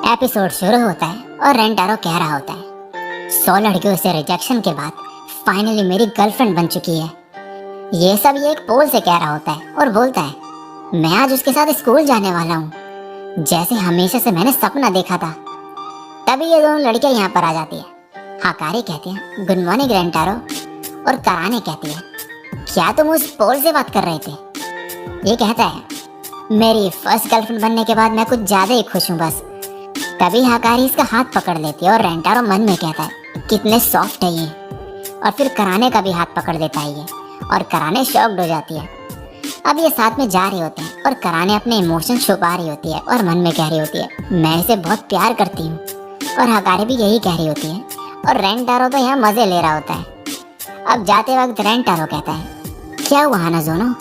Episode शुरू होता है और रेंटारो कह रहा होता है 100 लड़कियों से रिजेक्शन के बाद फाइनली मेरी गर्लफ्रेंड बन चुकी है। ये सब ये एक पोल से कह रहा होता है और बोलता है मैं आज उसके साथ स्कूल जाने वाला हूँ, जैसे हमेशा से मैंने सपना देखा था। तभी ये दोनों लड़कियां यहाँ पर आ जाती है। हाकारी कहती है गुड मॉर्निंग रेंटारो, और कराने कहती है क्या तुम उस पोल से बात कर रहे थे। ये कहता है मेरी फर्स्ट गर्लफ्रेंड बनने के बाद मैं कुछ ज्यादा ही खुश हूँ बस। तभी हाकारी इसका हाथ पकड़ लेती है और रेंटारो मन में कहता है कितने सॉफ्ट है ये, और फिर कराने का भी हाथ पकड़ लेता है ये, और कराने शॉक्ड हो जाती है। अब ये साथ में जा रहे होते हैं और कराने अपने इमोशन छुपा रही होती है और मन में कह रही होती है मैं इसे बहुत प्यार करती हूँ, और हाकारी भी यही कह रही होती है, और रेंटारो तो यहाँ मजे ले रहा होता है। अब जाते वक्त रेंटारो कहता है क्या हुआ हानाज़ोनो।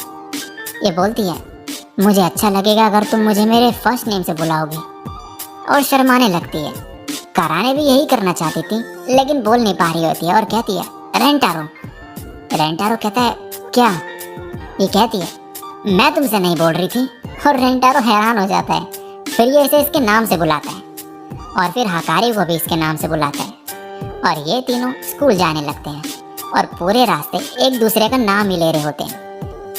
ये बोलती है मुझे अच्छा लगेगा अगर तुम मुझे मेरे फर्स्ट नेम से बुलाओगे, और शर्माने लगती है। कराने भी यही करना चाहती थी लेकिन बोल नहीं पा रही होती है और कहती है रेंटारो। रेंटारो कहता है क्या। ये कहती है मैं तुमसे नहीं बोल रही थी, और रेंटारो हैरान हो जाता है। फिर ये इसे इसके नाम से बुलाता है और फिर हाकारी को भी इसके नाम से बुलाता है, और ये तीनों स्कूल जाने लगते हैं और पूरे रास्ते एक दूसरे का नाम ही ले रहे होते हैं।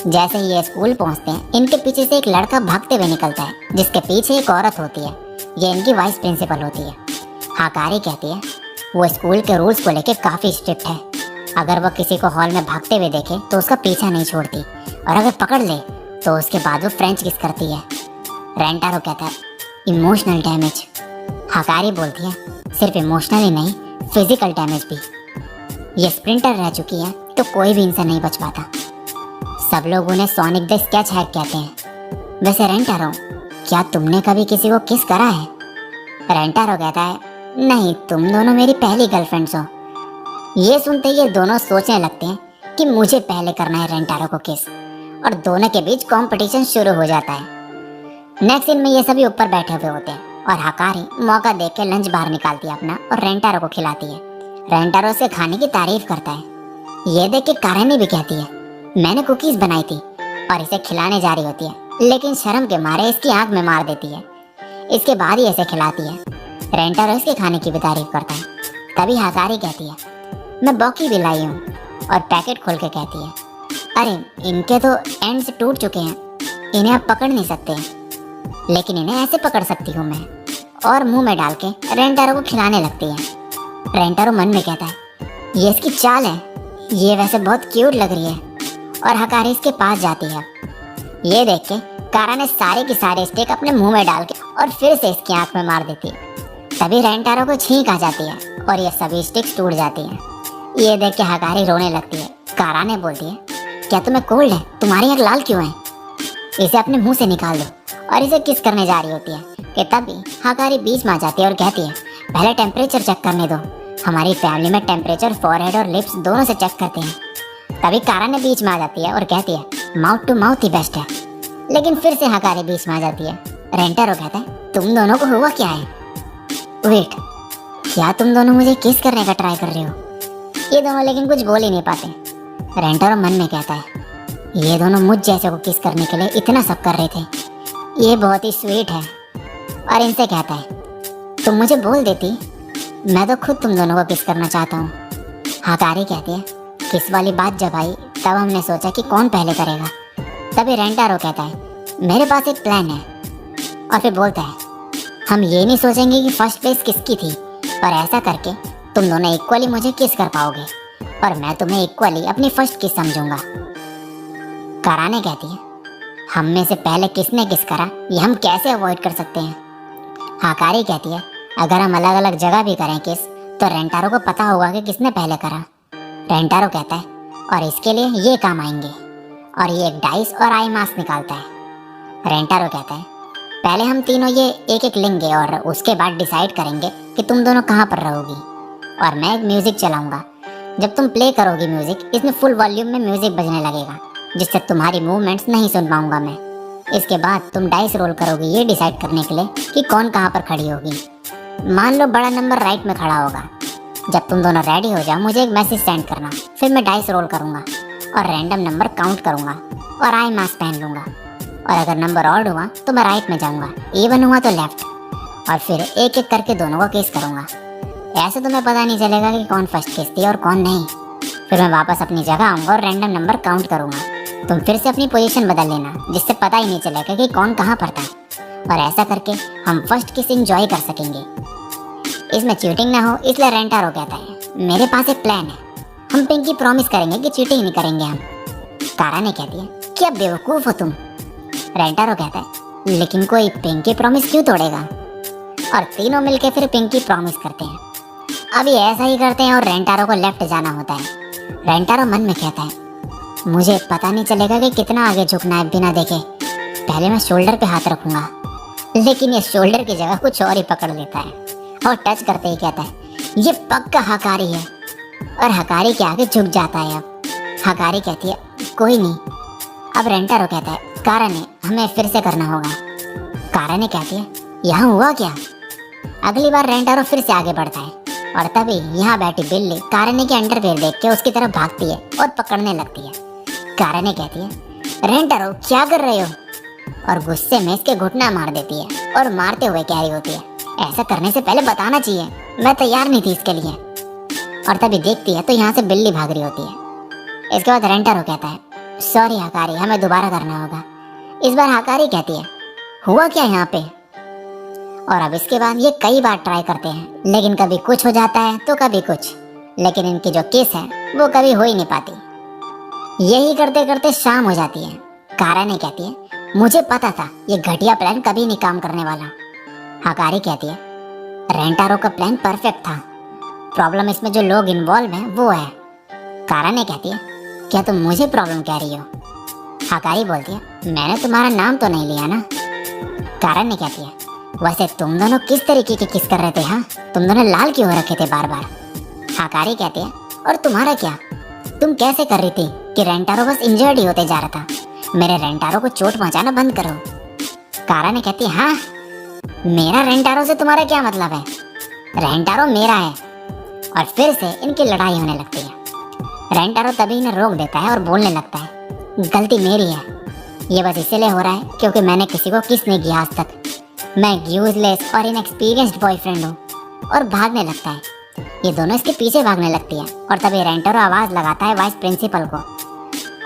जैसे ही ये स्कूल पहुंचते हैं इनके पीछे से एक लड़का भागते हुए निकलता है जिसके पीछे एक औरत होती है। ये इनकी वाइस प्रिंसिपल होती है। हाकारी कहती है वो स्कूल के रूल्स को लेके काफ़ी स्ट्रिक्ट है। अगर वो किसी को हॉल में भागते हुए देखे तो उसका पीछा नहीं छोड़ती, और अगर पकड़ ले तो उसके बाद वो फ्रेंच किस करती है। रेंटारो कहता है इमोशनल डैमेज। हाकारी बोलती है सिर्फ इमोशनल ही नहीं, फिजिकल डैमेज भी। ये स्प्रिंटर रह चुकी है तो कोई भी इनसे नहीं बच पाता। सब लोग उन्हें सोनिक द स्केच हैक कहते हैं। वैसे रेंटारो क्या तुमने कभी किसी को किस करा है। रेंटारो कहता है नहीं, तुम दोनों मेरी पहली गर्लफ्रेंड्स हो। ये सुनते ये दोनों सोचने लगते हैं कि मुझे पहले करना है रेंटारो को किस, और दोनों के बीच कंपटीशन शुरू हो जाता है। नेक्स्ट सीन में ये सभी ऊपर बैठे हुए होते हैं और हाकारी मौका देख के लंच बाहर निकालती है अपना और रेंटारो को खिलाती है। रेंटारो उसके खाने की तारीफ करता है। ये देख के काराने भी कहती है मैंने कुकीज बनाई थी, और इसे खिलाने जा रही होती है लेकिन शर्म के मारे इसकी आंख में मार देती है। इसके बाद ही इसे खिलाती है। रेंटारो इसके खाने की भी तारीफ करता है। तभी हाकारी कहती है मैं बॉकी भी लाई हूँ, और पैकेट खोल के कहती है अरे इनके तो एंड्स टूट चुके हैं, इन्हें आप पकड़ नहीं सकते, लेकिन इन्हें ऐसे पकड़ सकती हूँ मैं, और मुंह में डाल के रेंटारो को खिलाने लगती है। रेंटारो मन में कहता है ये इसकी चाल है, ये वैसे बहुत क्यूट लग रही है, और हाकारी इसके पास जाती है। ये देख के कारा ने सारे के सारे स्टिक अपने मुंह में डाल के और फिर से इसकी आंख में मार देती है। तभी रेंटारो को छींक आ जाती है और ये सभी स्टिक्स टूट जाती हैं। ये देख के हाकारी रोने लगती है। कारा ने बोलती है क्या तुम्हें कोल्ड है, तुम्हारी आंख लाल क्यों है, इसे अपने मुंह से निकाल दो, और इसे किस करने जा रही होती है कि तभी हाकारी बीच में आ जाती है और कहती है पहले टेम्परेचर चेक करने दो, हमारी फैमिली में टेम्परेचर फॉरहेड और लिप्स दोनों से चेक करते हैं। तभी कारा ने बीच में आ जाती है और कहती है माउथ टू माउथ ही बेस्ट है, लेकिन फिर से हाकारी बीच में आ जाती है। रेंटारो कहता है तुम दोनों को हुआ क्या है। वेट, क्या तुम दोनों मुझे किस करने का ट्राई कर रहे हो। ये दोनों लेकिन कुछ बोल ही नहीं पाते। रेंटारो मन में कहता है ये दोनों मुझ जैसे को किस करने के लिए इतना सब कर रहे थे, ये बहुत ही स्वीट है। और इनसे कहता है तुम मुझे बोल देती, मैं तो खुद तुम दोनों को किस करना चाहता हूँ। हाकारी कहती है किस वाली बात जब आई तब हमने सोचा कि कौन पहले करेगा। तभी रेंटारो कहता है मेरे पास एक प्लान है, और फिर बोलता है हम ये नहीं सोचेंगे कि फर्स्ट प्लेस किसकी थी, और ऐसा करके तुम दोनों इक्वली मुझे किस कर पाओगे, और मैं तुम्हें इक्वली अपनी फर्स्ट किस समझूंगा। कराने कहती है हम में से पहले किसने किस करा ये हम कैसे अवॉइड कर सकते हैं। हाकारी कहती है अगर हम अलग अलग जगह भी करें किस तो रेंटारो को पता होगा कि किसने पहले करा। रेंटारो कहता है और इसके लिए ये काम आएंगे, और ये एक डाइस और आई मास्क निकालता है। रेंटारो कहता है पहले हम तीनों ये एक एक लेंगे और उसके बाद डिसाइड करेंगे कि तुम दोनों कहाँ पर रहोगी, और मैं एक म्यूजिक चलाऊंगा। जब तुम प्ले करोगी म्यूजिक, इसमें फुल वॉल्यूम में म्यूजिक बजने लगेगा जिससे तुम्हारी मूवमेंट्स नहीं सुन पाऊंगा मैं। इसके बाद तुम डाइस रोल करोगी ये डिसाइड करने के लिए कि कौन कहाँ पर खड़ी होगी। मान लो बड़ा नंबर राइट में खड़ा होगा। जब तुम दोनों रेडी हो जाओ मुझे एक मैसेज सेंड करना, फिर मैं डाइस रोल करूँगा और रैंडम नंबर काउंट करूँगा और आई मास्क पहन लूँगा, और अगर नंबर ऑड हुआ तो मैं राइट में जाऊँगा, इवन हुआ तो लेफ्ट, और फिर एक एक करके दोनों को किस करूँगा। ऐसे तुम्हें पता नहीं चलेगा कि कौन फर्स्ट किस थी और कौन नहीं। फिर मैं वापस अपनी जगह आऊँगा और रैंडम नंबर काउंट करूँगा। तुम फिर से अपनी पोजीशन बदल लेना, जिससे पता ही नहीं चलेगा कि कौन कहाँ पर था। और ऐसा करके हम फर्स्ट किस एंजॉय कर सकेंगे। इसमें चीटिंग ना हो, इसलिए रेंटारो कहता है मेरे पास एक प्लान है। हम पिंकी प्रॉमिस करेंगे कि चीटिंग नहीं करेंगे हम। काराने कहती है क्या बेवकूफ़ हो तुम। रेंटारो कहता है लेकिन कोई पिंकी प्रॉमिस क्यों तोड़ेगा। और तीनों मिलके फिर पिंकी प्रॉमिस करते हैं। अभी ऐसा ही करते हैं और रेंटारो को लेफ्ट जाना होता है। रेंटारो मन में कहता है मुझे पता नहीं चलेगा कि कितना आगे झुकना है बिना देखे। पहले मैं शोल्डर पे हाथ रखूंगा, लेकिन ये शोल्डर की जगह कुछ और ही पकड़ लेता है और टच करते ही कहता है ये पक्का हकारी है। और हकारी के आगे झुक जाता है। अब हकारी कहती है कोई नहीं। अब रेंटारो कहता है काराने हमें फिर से करना होगा। काराने कहती है यहाँ हुआ क्या। अगली बार रेंटारो फिर से आगे बढ़ता है और तभी यहाँ बैठी बिल्ली काराने के अंडरवेयर देख के उसकी तरफ भागती है और पकड़ने लगती है। काराने कहती है रेंटारो क्या कर रहे हो, और गुस्से में इसके घुटना मार देती है और मारते हुए कह रही होती है ऐसा करने से पहले बताना चाहिए, मैं तैयार नहीं थी इसके लिए। और तभी देखती है तो यहाँ से बिल्ली भाग रही होती है। इसके बाद रेंटारो कहता है सॉरी हकारी, हमें दोबारा करना होगा। इस बार हकारी कहती है हुआ क्या यहाँ पे। और अब इसके बाद ये कई बार ट्राई करते हैं, लेकिन कभी कुछ हो जाता है तो कभी कुछ। लेकिन इनकी जो किस है वो कभी हो ही नहीं पाती। यही करते करते शाम हो जाती है। काराने कहती है मुझे पता था ये घटिया प्लान कभी नहीं काम करने वाला। हकारी कहती है रेंटारो का प्लान परफेक्ट था, प्रॉब्लम इसमें जो लोग इन्वॉल्व हैं वो है। काराने कहती है क्या तुम मुझे प्रॉब्लम कह रही हो। हकारी बोलती है मैंने तुम्हारा नाम तो नहीं लिया ना। काराने कहती है वैसे तुम दोनों किस तरीके के किस कर रहे थे। हाँ तुम दोनों लाल क्यों हो रखे थे बार बार। हकारी कहती है और तुम्हारा क्या, तुम कैसे कर रही थी कि रेंटारो बस इंजर्ड ही होते जा रहा था। मेरे रेंटारो को चोट पहुंचाना बंद करो। काराने कहती है हाँ मेरा रेंटारो से तुम्हारा क्या मतलब है, रेंटारो मेरा है। और फिर से इनकी लड़ाई होने लगती है। रेंटारो तभी इन्हें रोक देता है और बोलने लगता है गलती मेरी है, ये बस इसलिए हो रहा है क्योंकि मैंने किसी को किस नहीं किया आज तक। मैं यूजलेस और इनएक्सपीरियंस्ड बॉयफ्रेंड हूँ। और भागने लगता है। ये दोनों इसके पीछे भागने लगती है और तभी रेंटारो आवाज़ लगाता है वाइस प्रिंसिपल को।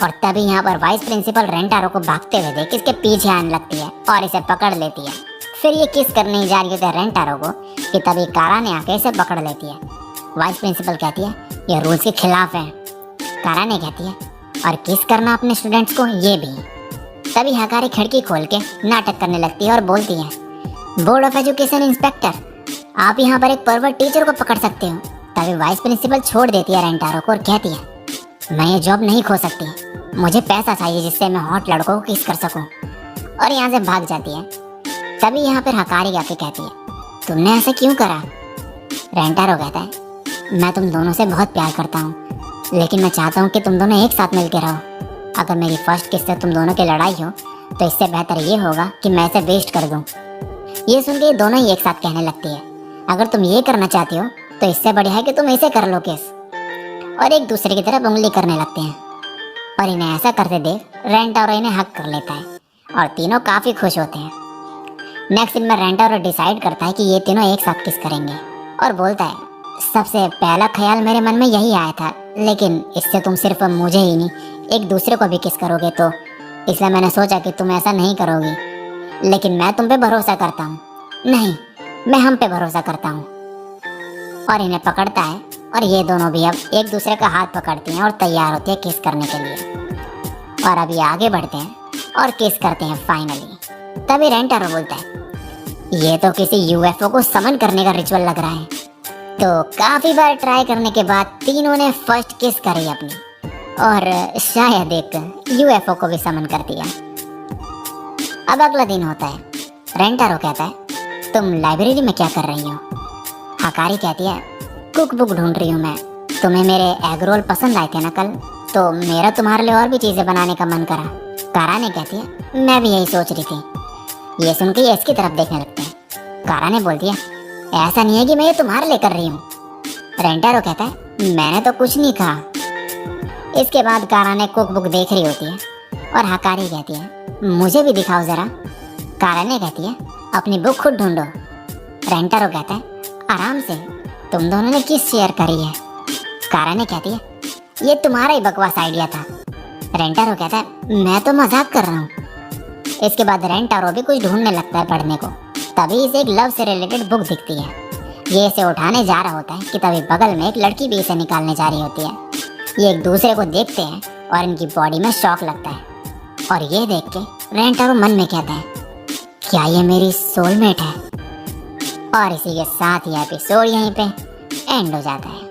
और तभी यहाँ पर वाइस प्रिंसिपल रेंटारो को भागते हुए देख इसके पीछे आने लगती है और इसे पकड़ लेती है। फिर ये किस करने जा रही होती है रेंटारो को कि तभी काराने आके इसे पकड़ लेती है। वाइस प्रिंसिपल कहती है ये रूल्स के खिलाफ है। काराने कहती है और किस करना अपने स्टूडेंट्स को ये भी। तभी हकारी खिड़की खोल के नाटक करने लगती है और बोलती है बोर्ड ऑफ एजुकेशन इंस्पेक्टर, आप यहाँ पर एक परवर्ट टीचर को पकड़ सकते हो। तभी वाइस प्रिंसिपल छोड़ देती है रेंटारो को और कहती है मैं ये जॉब नहीं खो सकती, मुझे पैसा चाहिए जिससे मैं हॉट लड़कों को किस कर सकूं। और यहाँ से भाग जाती है। तभी यहाँ पर हकारी आके कहती है तुमने ऐसा क्यों करा। रेंटारो कहता है मैं तुम दोनों से बहुत प्यार करता हूँ, लेकिन मैं चाहता हूँ कि तुम दोनों एक साथ मिलके रहो। अगर मेरी फर्स्ट किस से तुम दोनों की लड़ाई हो तो इससे बेहतर ये होगा कि मैं इसे वेस्ट कर दूँ। ये सुन के दोनों ही एक साथ कहने लगती है अगर तुम ये करना चाहती हो तो इससे बढ़िया है कि तुम इसे कर लो किस। और एक दूसरे की तरफ उंगली करने लगते हैं। और इन्हें ऐसा करते देख रेंटारो इन्हें हक कर लेता है और तीनों काफ़ी खुश होते हैं। नेक्स्ट दिन में रेंटारो डिसाइड करता है कि ये तीनों एक साथ किस करेंगे और बोलता है सबसे पहला ख्याल मेरे मन में यही आया था, लेकिन इससे तुम सिर्फ मुझे ही नहीं एक दूसरे को भी किस करोगे, तो इसलिए मैंने सोचा कि तुम ऐसा नहीं करोगी। लेकिन मैं तुम पे भरोसा करता हूँ। नहीं, मैं हम पे भरोसा करता हूँ। और इन्हें पकड़ता है और ये दोनों भी अब एक दूसरे का हाथ पकड़ती हैं और तैयार होती है किस करने के लिए। और अब ये आगे बढ़ते हैं और किस करते हैं फाइनली। तभी रेंटारो बोलता है ये तो किसी यूएफओ को समन करने का रिचुअल लग रहा है। तो काफी बार ट्राई करने के बाद तीनों ने फर्स्ट किस करी अपनी, और शायद एक यूएफओ को भी समन कर दिया। अब अगला दिन होता है। रेंटारो कहता है तुम लाइब्रेरी में क्या कर रही हो। हकारी कहती है कुक बुक ढूंढ रही हूँ मैं, तुम्हें मेरे एग रोल पसंद आए थे ना कल, तो मेरा तुम्हारे लिए और भी चीज़ें बनाने का मन करा। काराने कहती है मैं भी यही सोच रही थी। ये सुन के ये इसकी तरफ देखने लगते हैं। काराने बोलती है ऐसा नहीं है कि मैं ये तुम्हारे लिए कर रही हूँ। रेंटारो कहता है मैंने तो कुछ नहीं कहा। इसके बाद काराने कुक बुक देख रही होती है और हकारी कहती है मुझे भी दिखाओ ज़रा। काराने कहती है अपनी बुक खुद ढूंढो। रेंटारो कहता है, आराम से, तुम दोनों ने किस शेयर करी है? काराने कहती है, ये तुम्हारा ही बकवास आइडिया था। रेंटारो कहता है, मैं तो मजाक कर रहा हूँ। इसके बाद रेंटारो भी कुछ ढूंढने लगता है पढ़ने को। तभी इसे एक लव से रिलेटेड बुक दिखती है। ये इसे उठाने जा रहा होता है कि तभी बगल में एक लड़की भी इसे निकालने जा रही होती है। ये एक दूसरे को देखते हैं और इनकी बॉडी में शॉक लगता है। और ये देख के रेंटारो मन में कहता है, क्या ये मेरी सोलमेट है? और इसी के साथ ये एपिसोड यहीं पे एंड हो जाता है।